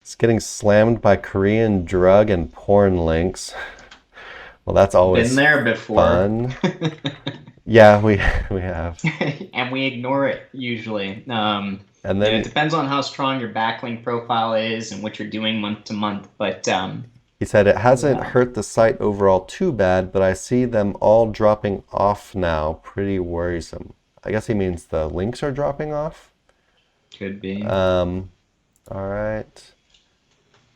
It's getting slammed by Korean drug and porn links. Well, that's Been always there before. fun. Yeah, we we have. And we ignore it usually. And It then depends on how strong your backlink profile is and what you're doing month to month. But he said it hasn't yeah, hurt the site overall too bad, but I see them all dropping off now. Pretty worrisome. I guess he means the links are dropping off. could be. Um, all right.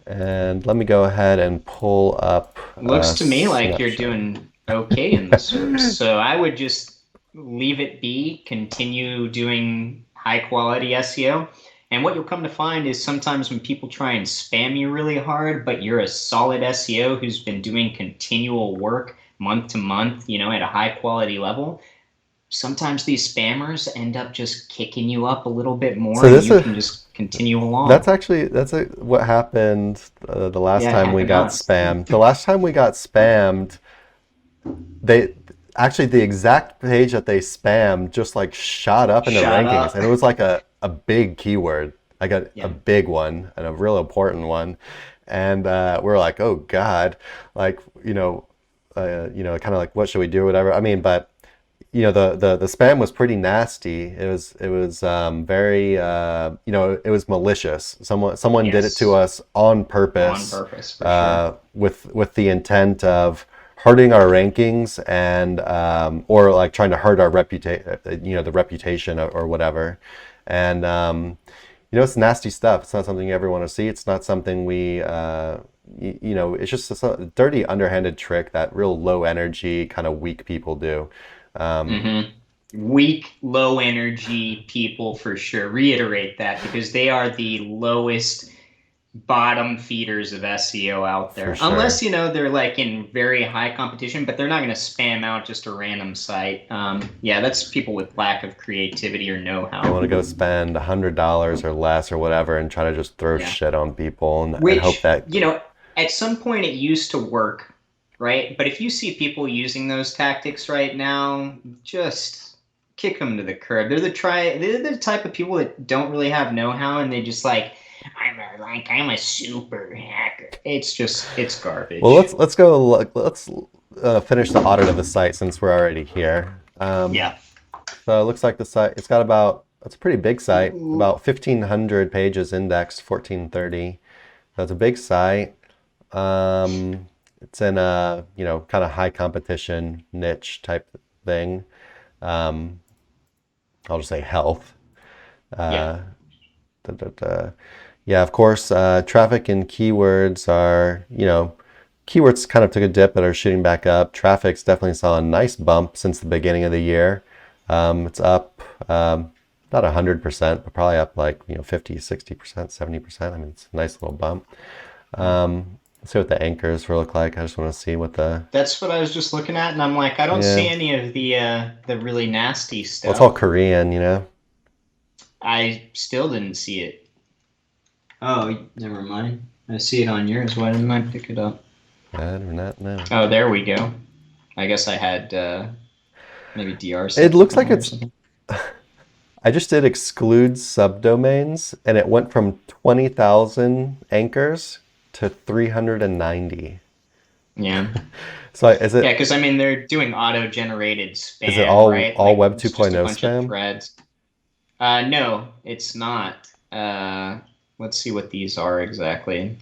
And let me go ahead and pull up a Looks to me like you're snapshot. doing okay in the SERPs. So I would just leave it be, continue doing high quality SEO. And what you'll come to find is sometimes when people try and spam you really hard, but you're a solid SEO who's been doing continual work month to month, at a high quality level, sometimes these spammers end up just kicking you up a little bit more So and this you is can just continue that's along. actually what happened the last Yeah, it time we happened to got us. spammed. The last time we got spammed, they actually the exact page that they spammed just like shot up in the Shut rankings, up. and it was like a big keyword, like a Yeah. big one and a real important one, and we're like, oh God, like kind of like what should we do, whatever. I mean, but the spam was pretty nasty. It was very it was malicious. Someone did it to Yes. us on On purpose, purpose, for sure. with the intent of hurting our rankings and or like trying to hurt our reputation, the reputation or whatever. And it's nasty stuff. It's not something you ever want to see. It's not something it's just a dirty, underhanded trick that real low energy, kind of weak people do. Um, hmm Weak, low energy people for sure. Reiterate that because they are the lowest bottom feeders of SEO out for there. sure. Unless, they're like in very high competition, but they're not going to spam out just a random site. Yeah, that's people with lack of creativity or They know-how. want to go spend $100 or less or whatever and try to just throw Yeah. shit on people and hope Which, that. at some point it used to work, right? But if you see people using those tactics right now, just kick them to the curb. They're the type of people that don't really have know-how and they just like, I'm a super hacker. It's Well, garbage. let's go. Let's finish the audit of the site since we're already here. Yeah. So it looks like the site. It's a pretty big site. Ooh. About 1,500 pages indexed, 1430. So it's a big site. It's in a kind of high competition niche type thing. Um, I'll just say health. Yeah. Uh, da, da, da. Yeah, of course, traffic and keywords are, keywords kind of took a dip but are shooting back up. Traffic's definitely saw a nice bump since the beginning of the year. It's up, not 100%, but probably up like, 50, 60%, 70%. I mean, it's a nice little bump. Let's see what the anchors will look like. I just want to see what That's what I was just looking at, and I'm like, I don't yeah, see any of the really nasty well, it's all stuff. Korean. I still didn't see it. Oh, never mind. I see it on yours. Why didn't I pick it up? I do not know. Oh, there we go. I guess I had maybe DR It set to looks high like or it's something. I just did exclude subdomains and it went from 20,000 anchors to 390. Yeah. So is Yeah, it because I mean they're doing auto-generated is it spam, all right? all Like Web it's just a 2.0 bunch of spam? threads. No, it's not. Let's see what these are exactly.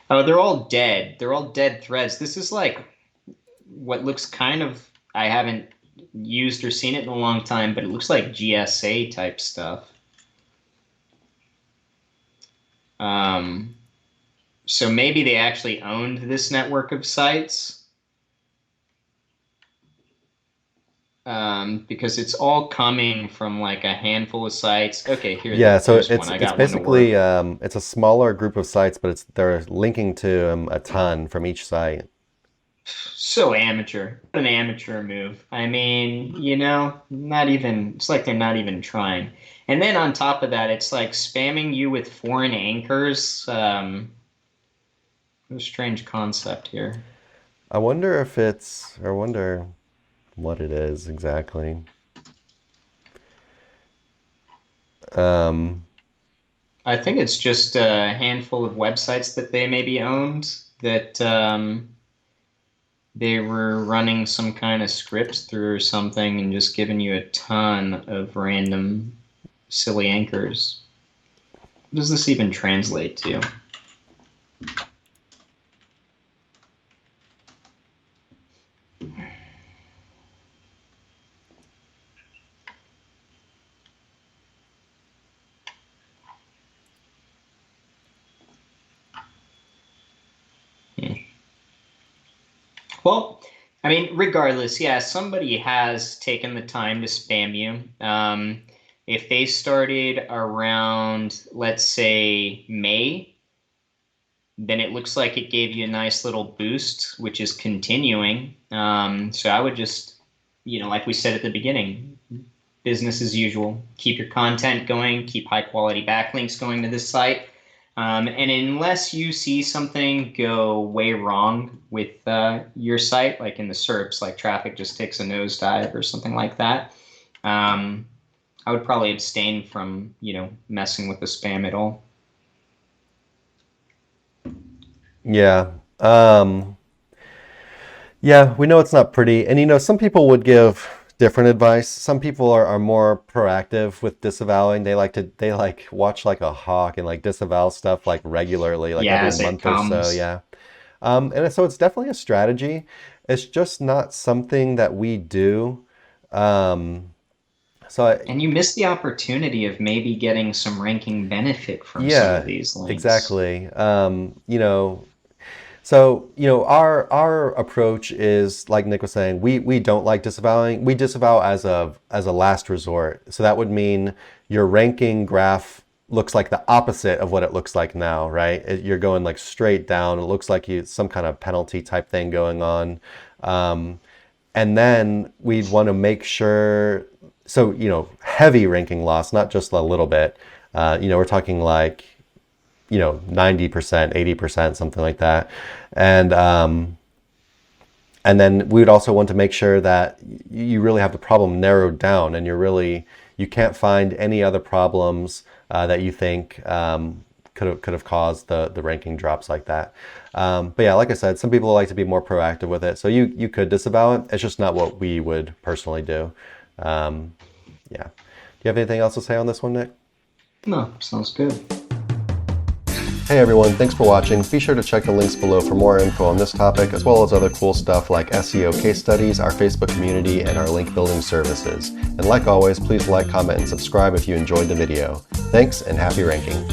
Oh, they're all dead. They're all dead threads. This is like what looks kind of, I haven't used or seen it in a long time, but it looks like GSA type stuff. Um, so maybe they actually owned this network of sites, because it's all coming from like a handful of sites. Okay, Yeah, so there's one. it's I it's got one to basically work. it's a smaller group of sites, but they're linking to a ton from each site. So amateur. What an amateur move. I mean, not even, it's like they're not even trying. And then on top of that, it's like spamming you with foreign anchors. A strange concept here. I wonder what it is exactly. I think it's just a handful of websites that they maybe owned that they were running some kind of scripts through or something and just giving you a ton of random silly anchors. What does this even translate to? Well, I mean, regardless, yeah, somebody has taken the time to spam you. If they started around, let's say, May, then it looks like it gave you a nice little boost, which is continuing. So I would just, like we said at the beginning, business as usual. Keep your content going, keep high quality backlinks going to this site. And unless you see something go way wrong with your site, like in the SERPs, like traffic just takes a nosedive or something like that, I would probably abstain from, messing with the spam at all. Yeah. Yeah, we know it's not pretty. And some people would give different advice. Some people are more proactive with disavowing. They like watch like a hawk and like disavow stuff like regularly, like Yeah, every as it month or so. comes. Yeah. And so it's definitely a strategy. It's just not something that we do. Um, so I, And you miss the opportunity of maybe getting some ranking benefit from some of yeah, these links. exactly. So, our approach is like Nick was saying, we don't like disavowing. We disavow as a last resort. So that would mean your ranking graph looks like the opposite of what it looks like now, right? You're going like straight down. It looks like you some kind of penalty type thing going on. Um, and then we'd want to make sure, so, heavy ranking loss, not just a little bit. We're talking like 90%, 80%, something like that. And and then we would also want to make sure that you really have the problem narrowed down, and you can't find any other problems that you think could have caused the ranking drops like that. But yeah, like I said, some people like to be more proactive with it. So you could disavow it. It's just not what we would personally do. Um, yeah. Do you have anything else to say on this one, Nick? No, sounds good. Hey everyone, thanks for watching. Be sure to check the links below for more info on this topic, as well as other cool stuff like SEO case studies, our Facebook community, and our link building services. And like always, please like, comment, and subscribe if you enjoyed the video. Thanks, and happy ranking.